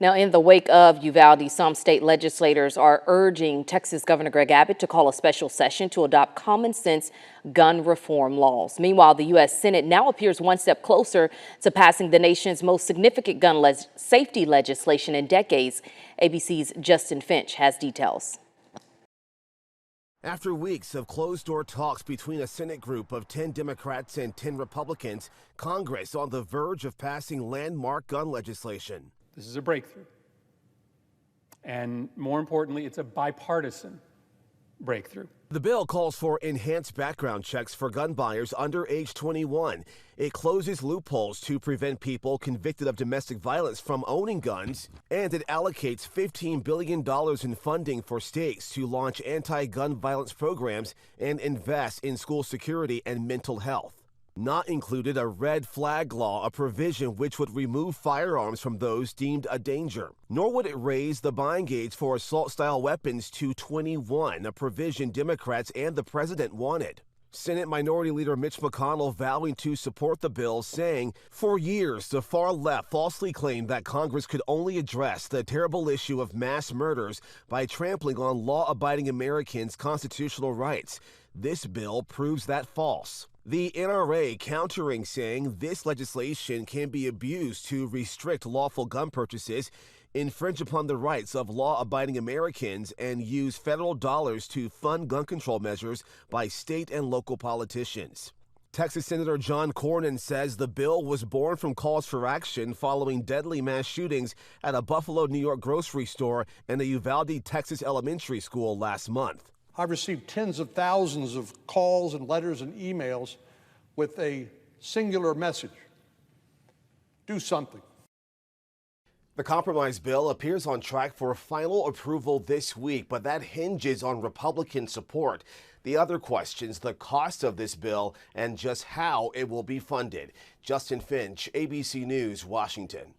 Now, in the wake of Uvalde, some state legislators are urging Texas Governor Greg Abbott to call a special session to adopt common sense gun reform laws. Meanwhile, the U.S. Senate now appears one step closer to passing the nation's most significant gun safety legislation in decades. ABC's Justin Finch has details. After weeks of closed-door talks between a Senate group of 10 Democrats and 10 Republicans, Congress on the verge of passing landmark gun legislation. This is a breakthrough. And more importantly, it's a bipartisan breakthrough. The bill calls for enhanced background checks for gun buyers under age 21. It closes loopholes to prevent people convicted of domestic violence from owning guns, and it allocates $15 billion in funding for states to launch anti-gun violence programs and invest in school security and mental health. Not included a red flag law, a provision which would remove firearms from those deemed a danger. Nor would it raise the buying age for assault-style weapons to 21, a provision Democrats and the president wanted. Senate Minority Leader Mitch McConnell vowing to support the bill, saying, "For years, the far left falsely claimed that Congress could only address the terrible issue of mass murders by trampling on law-abiding Americans' constitutional rights. This bill proves that false." The NRA countering, saying this legislation can be abused to restrict lawful gun purchases, infringe upon the rights of law-abiding Americans, and use federal dollars to fund gun control measures by state and local politicians. Texas Senator John Cornyn says the bill was born from calls for action following deadly mass shootings at a Buffalo, New York grocery store and a Uvalde, Texas elementary school last month. I've received tens of thousands of calls and letters and emails with a singular message: do something. The compromise bill appears on track for final approval this week, but that hinges on Republican support. The other questions, the cost of this bill and just how it will be funded. Justin Finch, ABC News, Washington.